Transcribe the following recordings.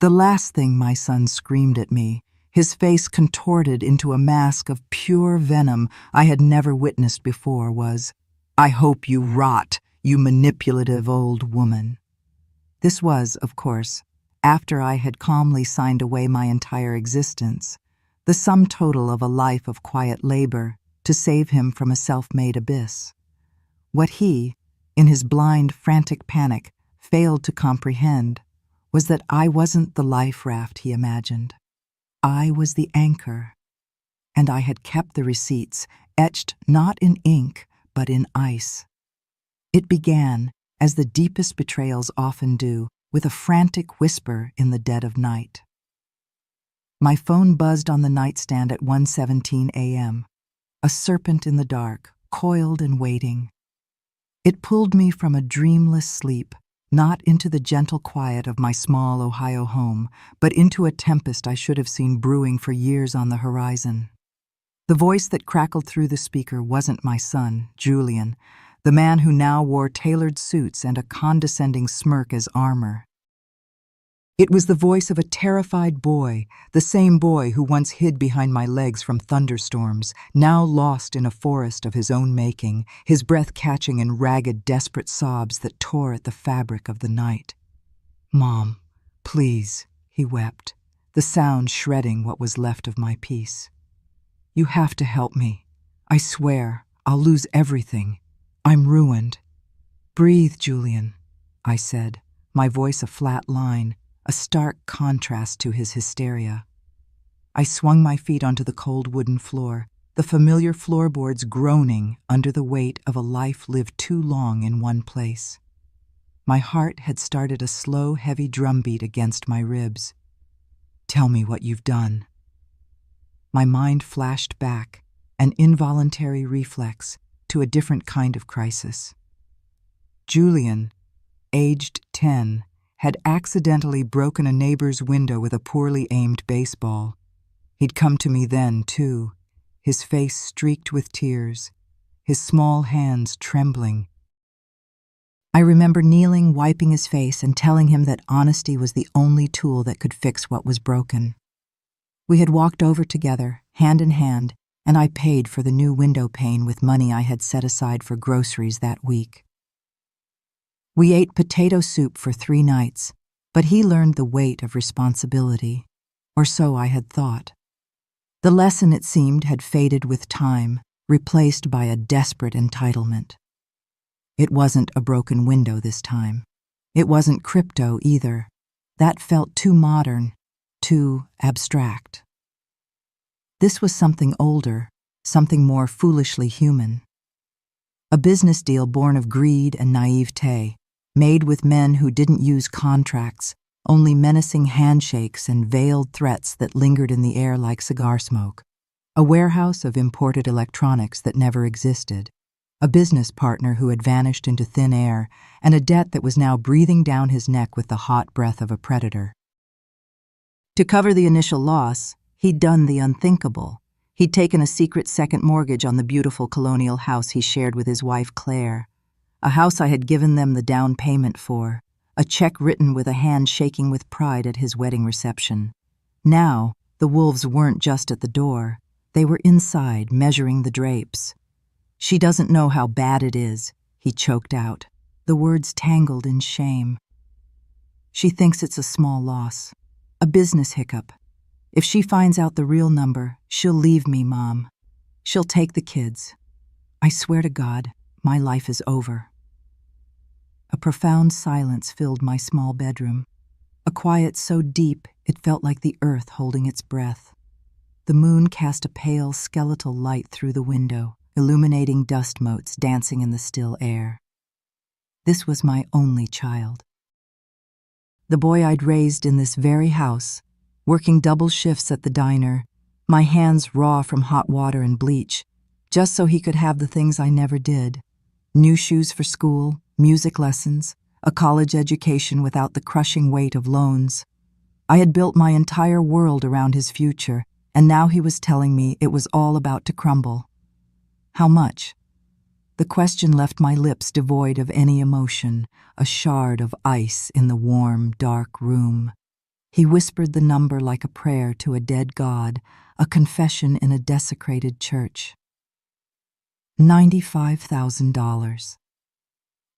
The last thing my son screamed at me, his face contorted into a mask of pure venom I had never witnessed before, was, "I hope you rot, you manipulative old woman." This was, of course, after I had calmly signed away my entire existence, the sum total of a life of quiet labor to save him from a self-made abyss. What he, in his blind, frantic panic, failed to comprehend was that I wasn't the life raft he imagined. I was the anchor, and I had kept the receipts, etched not in ink, but in ice. It began, as the deepest betrayals often do, with a frantic whisper in the dead of night. My phone buzzed on the nightstand at 1:17 a.m., a serpent in the dark, coiled and waiting. It pulled me from a dreamless sleep, not into the gentle quiet of my small Ohio home, but into a tempest I should have seen brewing for years on the horizon. The voice that crackled through the speaker wasn't my son, Julian, the man who now wore tailored suits and a condescending smirk as armor. It was the voice of a terrified boy, the same boy who once hid behind my legs from thunderstorms, now lost in a forest of his own making, his breath catching in ragged, desperate sobs that tore at the fabric of the night. "Mom, please," he wept, the sound shredding what was left of my peace. "You have to help me. I swear, I'll lose everything. I'm ruined." "Breathe, Julian," I said, my voice a flat line, a stark contrast to his hysteria. I swung my feet onto the cold wooden floor, the familiar floorboards groaning under the weight of a life lived too long in one place. My heart had started a slow, heavy drumbeat against my ribs. "Tell me what you've done." My mind flashed back, an involuntary reflex, to a different kind of crisis. Julian, aged 10, had accidentally broken a neighbor's window with a poorly aimed baseball. He'd come to me then, too, his face streaked with tears, his small hands trembling. I remember kneeling, wiping his face, and telling him that honesty was the only tool that could fix what was broken. We had walked over together, hand in hand, and I paid for the new window pane with money I had set aside for groceries that week. We ate potato soup for 3 nights, but he learned the weight of responsibility, or so I had thought. The lesson, it seemed, had faded with time, replaced by a desperate entitlement. It wasn't a broken window this time. It wasn't crypto either. That felt too modern, too abstract. This was something older, something more foolishly human. A business deal born of greed and naivete, made with men who didn't use contracts, only menacing handshakes and veiled threats that lingered in the air like cigar smoke. A warehouse of imported electronics that never existed. A business partner who had vanished into thin air, and a debt that was now breathing down his neck with the hot breath of a predator. To cover the initial loss, he'd done the unthinkable. He'd taken a secret second mortgage on the beautiful colonial house he shared with his wife Claire. A house I had given them the down payment for, a check written with a hand shaking with pride at his wedding reception. Now, the wolves weren't just at the door. They were inside, measuring the drapes. "She doesn't know how bad it is," he choked out, the words tangled in shame. "She thinks it's a small loss, a business hiccup. If she finds out the real number, she'll leave me, Mom. She'll take the kids. I swear to God, my life is over." A profound silence filled my small bedroom, a quiet so deep it felt like the earth holding its breath. The moon cast a pale, skeletal light through the window, illuminating dust motes dancing in the still air. This was my only child. The boy I'd raised in this very house, working double shifts at the diner, my hands raw from hot water and bleach, just so he could have the things I never did. New shoes for school, music lessons, a college education without the crushing weight of loans. I had built my entire world around his future, and now he was telling me it was all about to crumble. How much? The question left my lips devoid of any emotion, a shard of ice in the warm, dark room. He whispered the number like a prayer to a dead God, a confession in a desecrated church. $95,000.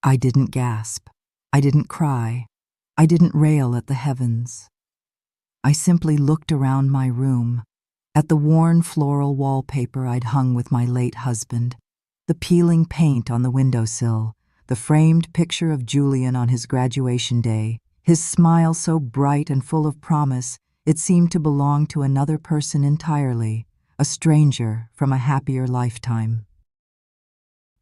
I didn't gasp. I didn't cry. I didn't rail at the heavens. I simply looked around my room, at the worn floral wallpaper I'd hung with my late husband, the peeling paint on the windowsill, the framed picture of Julian on his graduation day, his smile so bright and full of promise it seemed to belong to another person entirely, a stranger from a happier lifetime.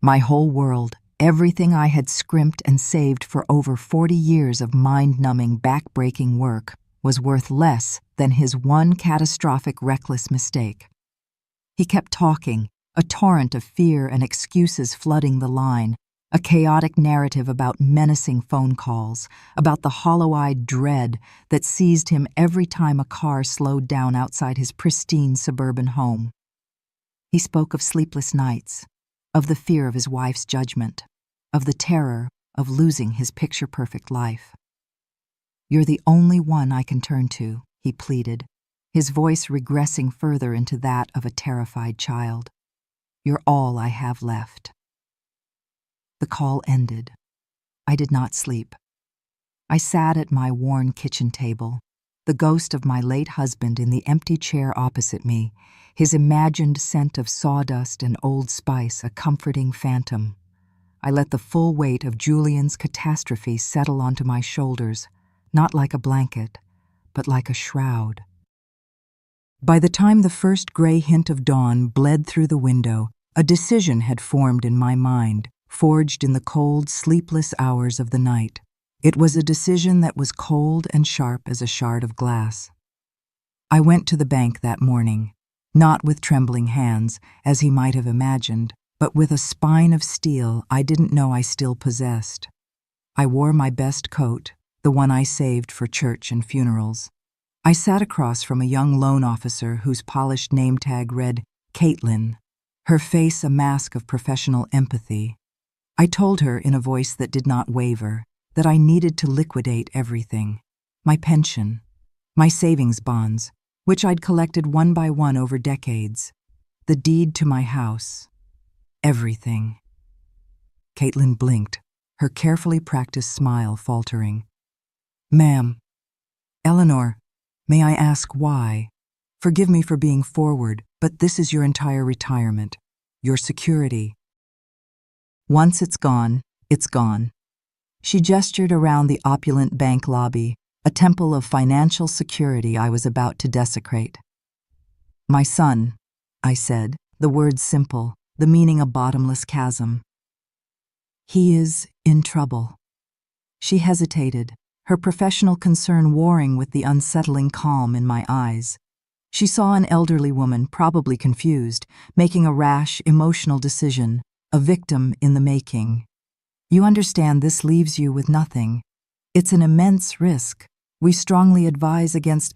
My whole world, everything I had scrimped and saved for over 40 years of mind-numbing, back-breaking work, was worth less than his one catastrophic, reckless mistake. He kept talking, a torrent of fear and excuses flooding the line, a chaotic narrative about menacing phone calls, about the hollow-eyed dread that seized him every time a car slowed down outside his pristine suburban home. He spoke of sleepless nights, of the fear of his wife's judgment, of the terror of losing his picture-perfect life. "You're the only one I can turn to," he pleaded, his voice regressing further into that of a terrified child. "You're all I have left." The call ended. I did not sleep. I sat at my worn kitchen table, the ghost of my late husband in the empty chair opposite me, his imagined scent of sawdust and Old Spice a comforting phantom. I let the full weight of Julian's catastrophe settle onto my shoulders, not like a blanket, but like a shroud. By the time the first gray hint of dawn bled through the window, a decision had formed in my mind, forged in the cold, sleepless hours of the night. It was a decision that was cold and sharp as a shard of glass. I went to the bank that morning, not with trembling hands, as he might have imagined, but with a spine of steel I didn't know I still possessed. I wore my best coat, the one I saved for church and funerals. I sat across from a young loan officer whose polished name tag read Caitlin, her face a mask of professional empathy. I told her in a voice that did not waver that I needed to liquidate everything. My pension, my savings bonds, which I'd collected one by one over decades, the deed to my house, everything. Caitlin blinked, her carefully practiced smile faltering. "Ma'am, Eleanor, may I ask why? Forgive me for being forward, but this is your entire retirement, your security. Once it's gone, it's gone." She gestured around the opulent bank lobby, a temple of financial security I was about to desecrate. "My son," I said, the words simple, the meaning a bottomless chasm. "He is in trouble." She hesitated, her professional concern warring with the unsettling calm in my eyes. She saw an elderly woman, probably confused, making a rash, emotional decision, a victim in the making. "You understand this leaves you with nothing. It's an immense risk. We strongly advise against—"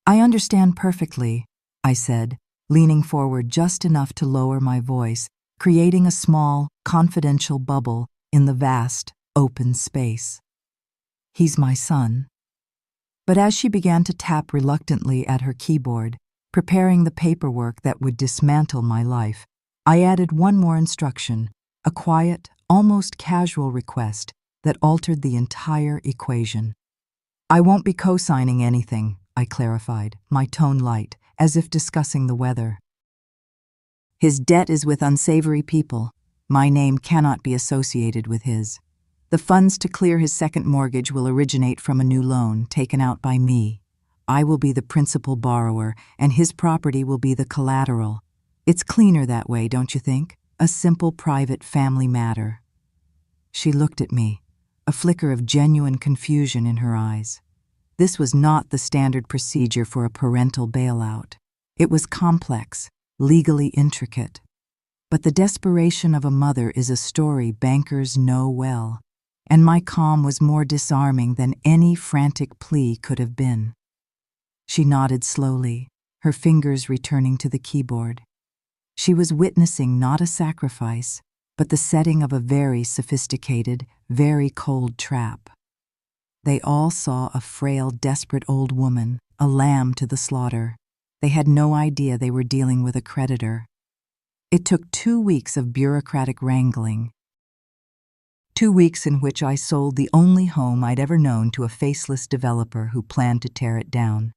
"I understand perfectly," I said, leaning forward just enough to lower my voice, creating a small, confidential bubble in the vast, open space. "He's my son." But as she began to tap reluctantly at her keyboard, preparing the paperwork that would dismantle my life, I added one more instruction, a quiet, almost casual request that altered the entire equation. "I won't be co-signing anything," I clarified, my tone light, as if discussing the weather. "His debt is with unsavory people. My name cannot be associated with his. The funds to clear his second mortgage will originate from a new loan taken out by me. I will be the principal borrower, and his property will be the collateral. It's cleaner that way, don't you think? A simple private family matter." She looked at me, a flicker of genuine confusion in her eyes. This was not the standard procedure for a parental bailout. It was complex, legally intricate. But the desperation of a mother is a story bankers know well, and my calm was more disarming than any frantic plea could have been. She nodded slowly, her fingers returning to the keyboard. She was witnessing not a sacrifice, but the setting of a very sophisticated, very cold trap. They all saw a frail, desperate old woman, a lamb to the slaughter. They had no idea they were dealing with a creditor. It took 2 weeks of bureaucratic wrangling. 2 weeks in which I sold the only home I'd ever known to a faceless developer who planned to tear it down.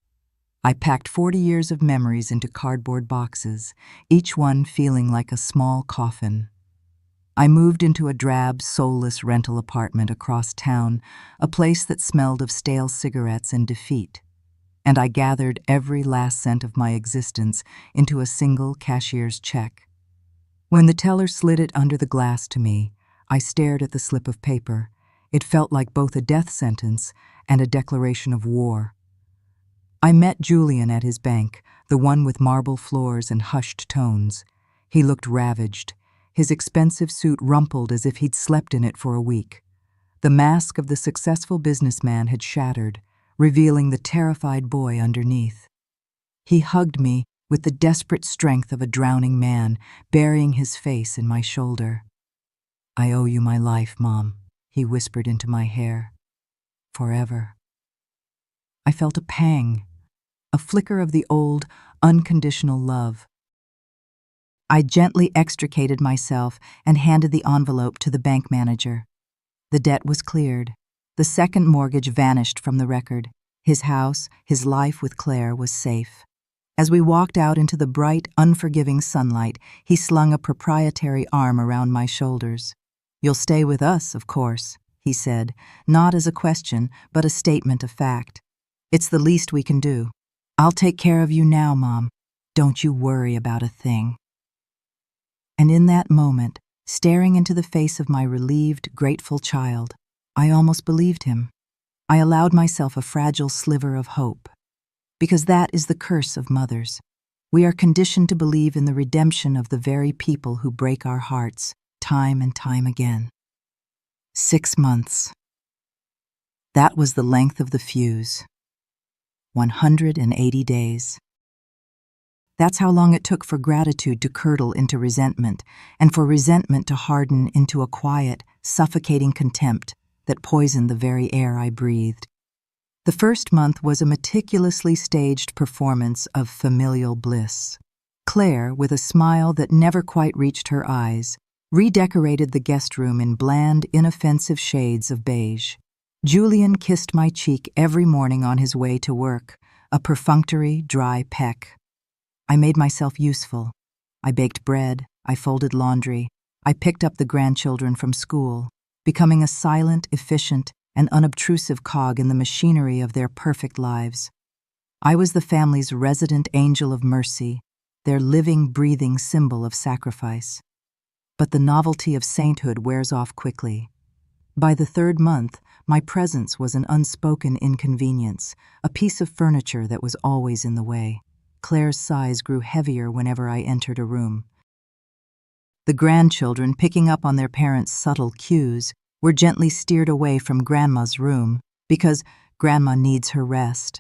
I packed 40 years of memories into cardboard boxes, each one feeling like a small coffin. I moved into a drab, soulless rental apartment across town, a place that smelled of stale cigarettes and defeat. And I gathered every last cent of my existence into a single cashier's check. When the teller slid it under the glass to me, I stared at the slip of paper. It felt like both a death sentence and a declaration of war. I met Julian at his bank, the one with marble floors and hushed tones. He looked ravaged, his expensive suit rumpled as if he'd slept in it for a week. The mask of the successful businessman had shattered, revealing the terrified boy underneath. He hugged me with the desperate strength of a drowning man, burying his face in my shoulder. "I owe you my life, Mom," he whispered into my hair. "Forever." I felt a pang, a flicker of the old, unconditional love. I gently extricated myself and handed the envelope to the bank manager. The debt was cleared. The second mortgage vanished from the record. His house, his life with Claire was safe. As we walked out into the bright, unforgiving sunlight, he slung a proprietary arm around my shoulders. "You'll stay with us, of course," he said, not as a question, but a statement of fact. "It's the least we can do. I'll take care of you now, Mom. Don't you worry about a thing." And in that moment, staring into the face of my relieved, grateful child, I almost believed him. I allowed myself a fragile sliver of hope. Because that is the curse of mothers. We are conditioned to believe in the redemption of the very people who break our hearts, time and time again. 6 months. That was the length of the fuse. 180 days. That's how long it took for gratitude to curdle into resentment, and for resentment to harden into a quiet, suffocating contempt that poisoned the very air I breathed. The first month was a meticulously staged performance of familial bliss. Claire, with a smile that never quite reached her eyes, redecorated the guest room in bland, inoffensive shades of beige. Julian kissed my cheek every morning on his way to work, a perfunctory, dry peck. I made myself useful. I baked bread, I folded laundry, I picked up the grandchildren from school, becoming a silent, efficient, and unobtrusive cog in the machinery of their perfect lives. I was the family's resident angel of mercy, their living, breathing symbol of sacrifice. But the novelty of sainthood wears off quickly. By the 3rd month, my presence was an unspoken inconvenience, a piece of furniture that was always in the way. Claire's sighs grew heavier whenever I entered a room. The grandchildren, picking up on their parents' subtle cues, were gently steered away from Grandma's room because Grandma needs her rest.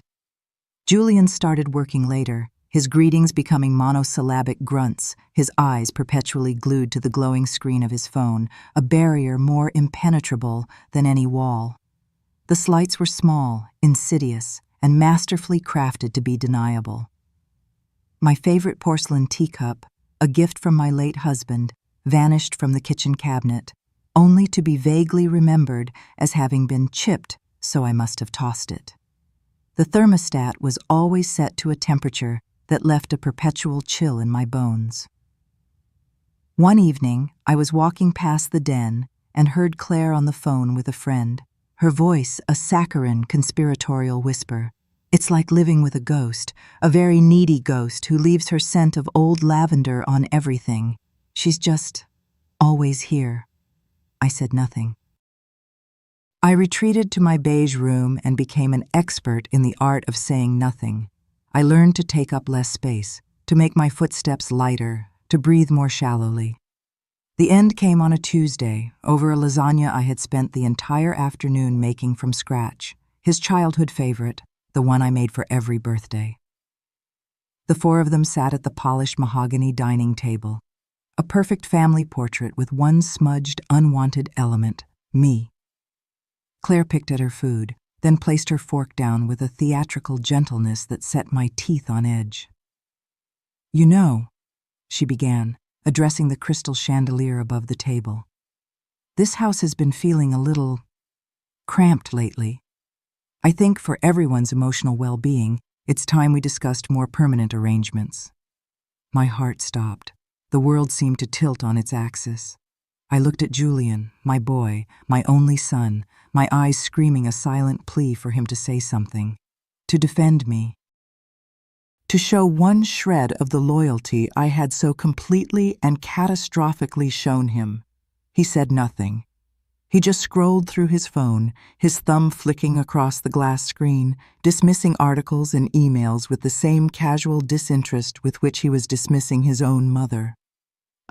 Julian started working later, his greetings becoming monosyllabic grunts, his eyes perpetually glued to the glowing screen of his phone, a barrier more impenetrable than any wall. The slights were small, insidious, and masterfully crafted to be deniable. My favorite porcelain teacup, a gift from my late husband, vanished from the kitchen cabinet, only to be vaguely remembered as having been chipped, so I must have tossed it. The thermostat was always set to a temperature that left a perpetual chill in my bones. One evening, I was walking past the den and heard Claire on the phone with a friend, her voice a saccharine, conspiratorial whisper. It's like living with a ghost, a very needy ghost who leaves her scent of old lavender on everything. She's just always here. I said nothing. I retreated to my beige room and became an expert in the art of saying nothing. I learned to take up less space, to make my footsteps lighter, to breathe more shallowly. The end came on a Tuesday, over a lasagna I had spent the entire afternoon making from scratch, his childhood favorite, the one I made for every birthday. The 4 of them sat at the polished mahogany dining table, a perfect family portrait with one smudged, unwanted element, me. Claire picked at her food, then placed her fork down with a theatrical gentleness that set my teeth on edge. "You know," she began, addressing the crystal chandelier above the table, "this house has been feeling a little cramped lately. I think for everyone's emotional well-being, it's time we discussed more permanent arrangements." My heart stopped. The world seemed to tilt on its axis. I looked at Julian, my boy, my only son, my eyes screaming a silent plea for him to say something, to defend me, to show one shred of the loyalty I had so completely and catastrophically shown him. He said nothing. He just scrolled through his phone, his thumb flicking across the glass screen, dismissing articles and emails with the same casual disinterest with which he was dismissing his own mother.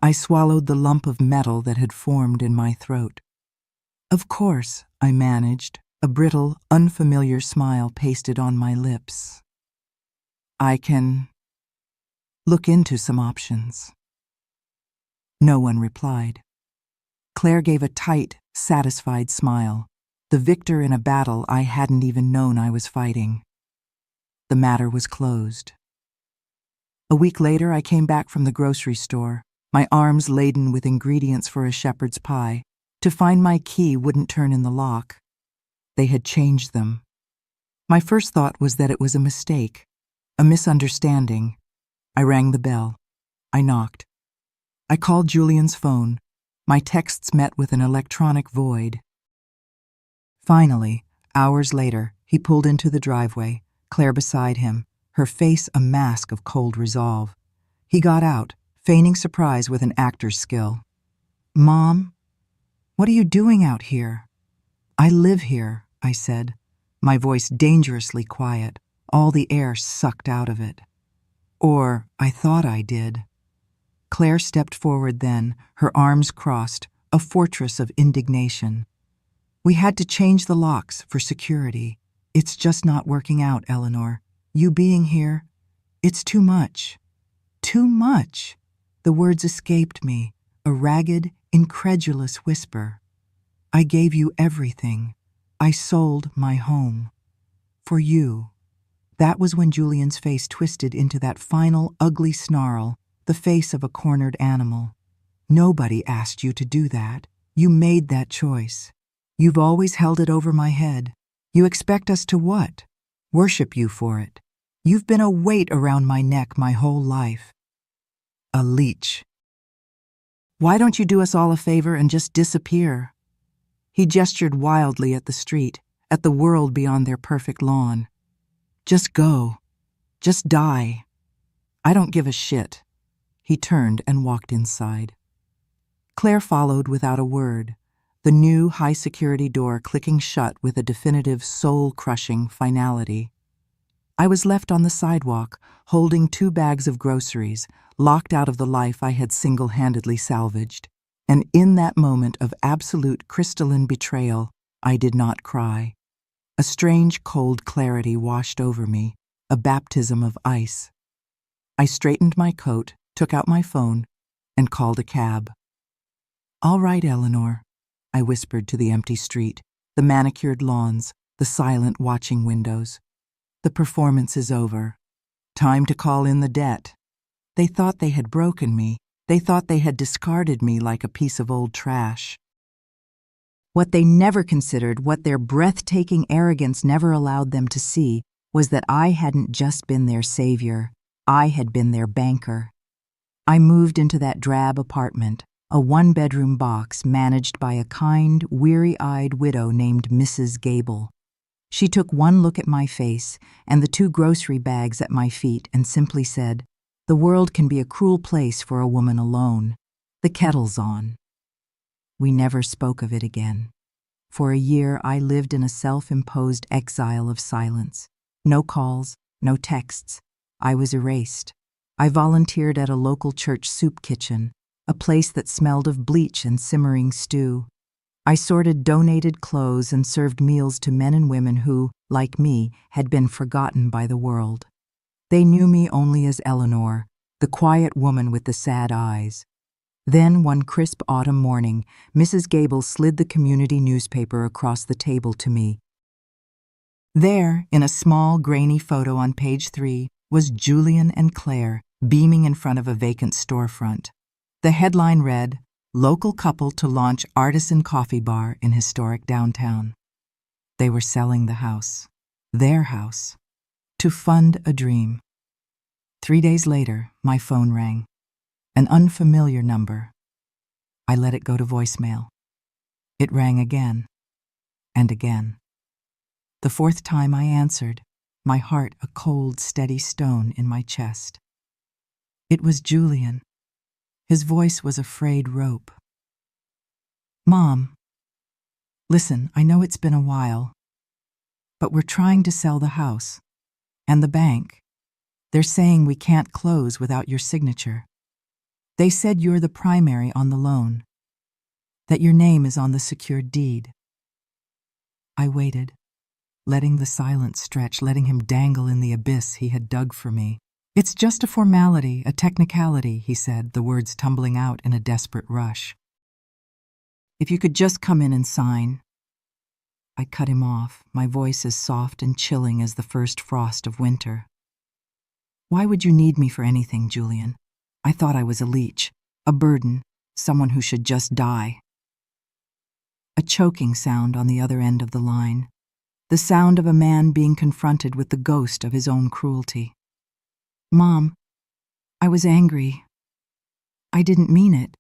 I swallowed the lump of metal that had formed in my throat. "Of course," I managed, a brittle, unfamiliar smile pasted on my lips. "I can look into some options." No one replied. Claire gave a tight, satisfied smile, the victor in a battle I hadn't even known I was fighting. The matter was closed. A week later, I came back from the grocery store, my arms laden with ingredients for a shepherd's pie, to find my key wouldn't turn in the lock. They had changed them. My first thought was that it was a mistake, a misunderstanding. I rang the bell. I knocked. I called Julian's phone. My texts met with an electronic void. Finally, hours later, he pulled into the driveway, Claire beside him, her face a mask of cold resolve. He got out, feigning surprise with an actor's skill. "Mom, what are you doing out here?" "I live here," I said, my voice dangerously quiet, all the air sucked out of it. Or I thought I did. Claire stepped forward then, her arms crossed, a fortress of indignation. "We had to change the locks for security. It's just not working out, Eleanor. You being here, it's too much." "Too much?" The words escaped me, a ragged, incredulous whisper. "I gave you everything. I sold my home. For you." That was when Julian's face twisted into that final, ugly snarl, the face of a cornered animal. "Nobody asked you to do that. You made that choice. You've always held it over my head. You expect us to what? Worship you for it. You've been a weight around my neck my whole life. A leech. Why don't you do us all a favor and just disappear?" He gestured wildly at the street, at the world beyond their perfect lawn. "Just go. Just die. I don't give a shit." He turned and walked inside. Claire followed without a word, the new high-security door clicking shut with a definitive soul-crushing finality. I was left on the sidewalk, holding 2 bags of groceries, locked out of the life I had single-handedly salvaged. And in that moment of absolute crystalline betrayal, I did not cry. A strange cold clarity washed over me, a baptism of ice. I straightened my coat, took out my phone, and called a cab. "All right, Eleanor," I whispered to the empty street, the manicured lawns, the silent watching windows. "The performance is over. Time to call in the debt." They thought they had broken me. They thought they had discarded me like a piece of old trash. What they never considered, what their breathtaking arrogance never allowed them to see, was that I hadn't just been their savior. I had been their banker. I moved into that drab apartment, a 1-bedroom box managed by a kind, weary-eyed widow named Mrs. Gable. She took one look at my face and the 2 grocery bags at my feet and simply said, "The world can be a cruel place for a woman alone. The kettle's on." We never spoke of it again. For a year, I lived in a self-imposed exile of silence. No calls, no texts. I was erased. I volunteered at a local church soup kitchen, a place that smelled of bleach and simmering stew. I sorted donated clothes and served meals to men and women who, like me, had been forgotten by the world. They knew me only as Eleanor, the quiet woman with the sad eyes. Then, one crisp autumn morning, Mrs. Gable slid the community newspaper across the table to me. There, in a small, grainy photo on page 3, was Julian and Claire beaming in front of a vacant storefront. The headline read, "Local couple to launch artisan coffee bar in historic downtown." They were selling the house, their house, to fund a dream. 3 days later, my phone rang. An unfamiliar number. I let it go to voicemail. It rang again and again. The 4th time I answered, my heart a cold, steady stone in my chest. It was Julian. His voice was a frayed rope. "Mom, listen, I know it's been a while, but we're trying to sell the house. And the bank. They're saying we can't close without your signature. They said you're the primary on the loan, that your name is on the secured deed." I waited, letting the silence stretch, letting him dangle in the abyss he had dug for me. "It's just a formality, a technicality," he said, the words tumbling out in a desperate rush. "If you could just come in and sign." I cut him off, my voice as soft and chilling as the first frost of winter. "Why would you need me for anything, Julian? I thought I was a leech, a burden, someone who should just die." A choking sound on the other end of the line, the sound of a man being confronted with the ghost of his own cruelty. "Mom, I was angry. I didn't mean it."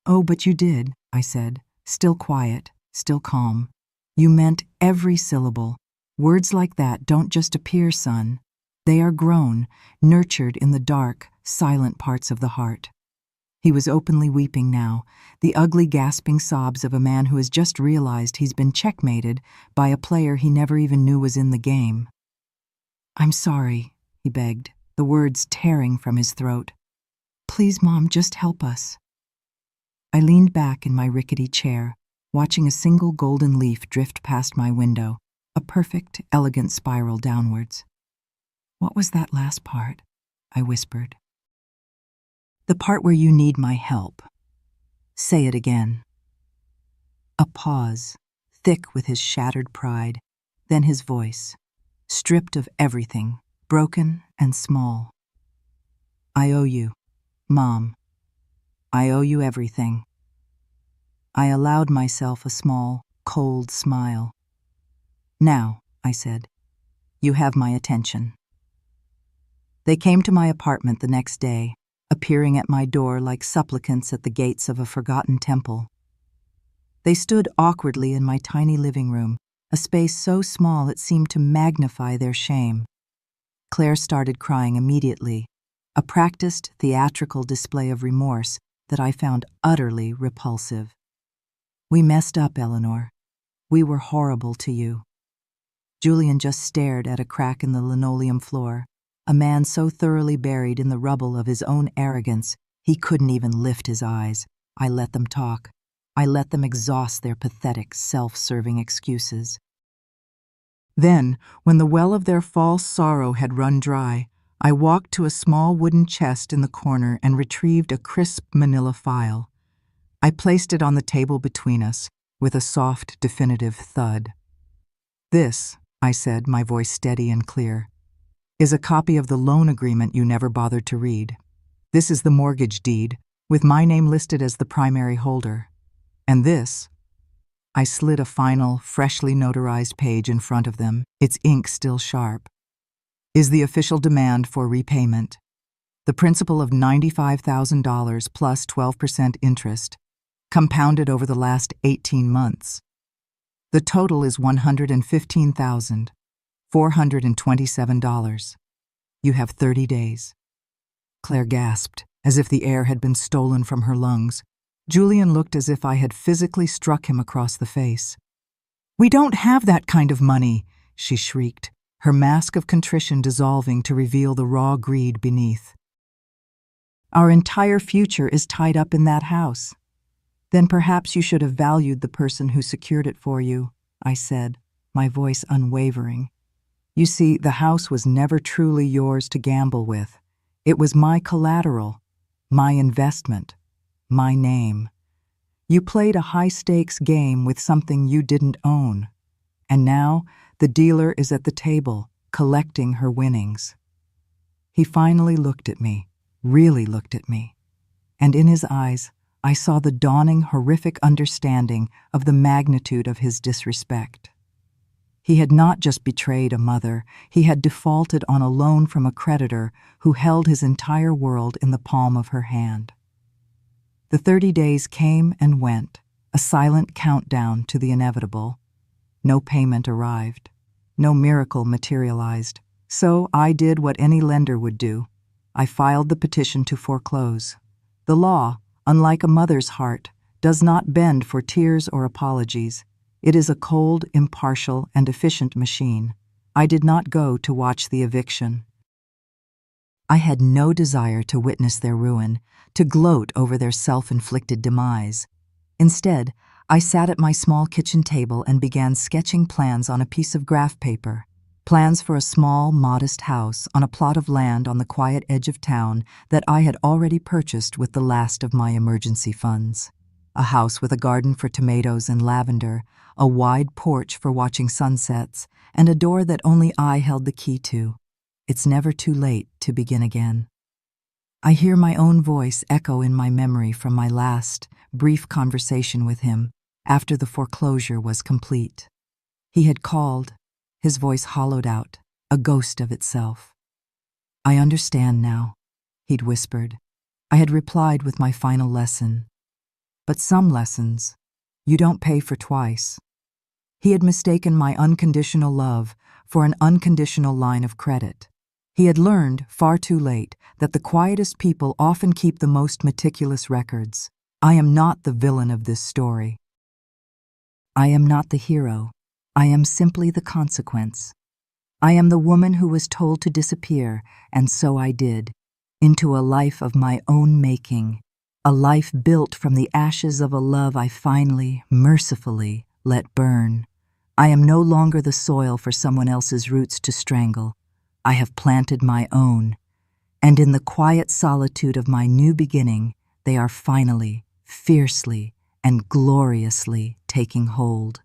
"Oh, but you did," I said, still quiet, still calm. "You meant every syllable. Words like that don't just appear, son. They are grown, nurtured in the dark, silent parts of the heart." He was openly weeping now, the ugly gasping sobs of a man who has just realized he's been checkmated by a player he never even knew was in the game. "I'm sorry," he begged, the words tearing from his throat. "Please, Mom, just help us." I leaned back in my rickety chair, watching a single golden leaf drift past my window, a perfect, elegant spiral downwards. "What was that last part?" I whispered. "The part where you need my help. Say it again." A pause, thick with his shattered pride, then his voice, stripped of everything, broken and small. "I owe you, Mom. I owe you everything." I allowed myself a small, cold smile. "Now," I said, "you have my attention." They came to my apartment the next day, appearing at my door like supplicants at the gates of a forgotten temple. They stood awkwardly in my tiny living room, a space so small it seemed to magnify their shame. Claire started crying immediately, a practiced, theatrical display of remorse that I found utterly repulsive. "We messed up, Eleanor. We were horrible to you." Julian just stared at a crack in the linoleum floor, a man so thoroughly buried in the rubble of his own arrogance he couldn't even lift his eyes. I let them talk. I let them exhaust their pathetic, self-serving excuses. Then, when the well of their false sorrow had run dry, I walked to a small wooden chest in the corner and retrieved a crisp manila file. I placed it on the table between us, with a soft, definitive thud. "This," I said, my voice steady and clear, "is a copy of the loan agreement you never bothered to read. This is the mortgage deed, with my name listed as the primary holder. And this," I slid a final, freshly notarized page in front of them, its ink still sharp, "is the official demand for repayment. The principal of $95,000 plus 12% interest, compounded over the last 18 months. The total is $115,427. You have 30 days. Claire gasped, as if the air had been stolen from her lungs. Julian looked as if I had physically struck him across the face. "We don't have that kind of money," she shrieked, her mask of contrition dissolving to reveal the raw greed beneath. "Our entire future is tied up in that house." "Then perhaps you should have valued the person who secured it for you," I said, my voice unwavering. "You see, the house was never truly yours to gamble with. It was my collateral, my investment, my name. You played a high-stakes game with something you didn't own. And now, The dealer is at the table, collecting her winnings. He finally looked at me, really looked at me, and in his eyes I saw the dawning horrific understanding of the magnitude of his disrespect. He had not just betrayed a mother, he had defaulted on a loan from a creditor who held his entire world in the palm of her hand. The 30 days came and went, a silent countdown to the inevitable. No payment arrived. No miracle materialized. So I did what any lender would do. I filed the petition to foreclose. The law, unlike a mother's heart, does not bend for tears or apologies. It is a cold, impartial, and efficient machine. I did not go to watch the eviction. I had no desire to witness their ruin, to gloat over their self-inflicted demise. Instead, I sat at my small kitchen table and began sketching plans on a piece of graph paper. Plans for a small, modest house on a plot of land on the quiet edge of town that I had already purchased with the last of my emergency funds. A house with a garden for tomatoes and lavender, a wide porch for watching sunsets, and a door that only I held the key to. It's never too late to begin again. I hear my own voice echo in my memory from my last, brief conversation with him after the foreclosure was complete. He had called, his voice hollowed out, a ghost of itself. "I understand now," he'd whispered. I had replied with my final lesson. "But some lessons, you don't pay for twice." He had mistaken my unconditional love for an unconditional line of credit. He had learned, far too late, that the quietest people often keep the most meticulous records. I am not the villain of this story. I am not the hero. I am simply the consequence. I am the woman who was told to disappear, and so I did, into a life of my own making, a life built from the ashes of a love I finally, mercifully, let burn. I am no longer the soil for someone else's roots to strangle. I have planted my own, and in the quiet solitude of my new beginning, they are finally, fiercely, and gloriously taking hold.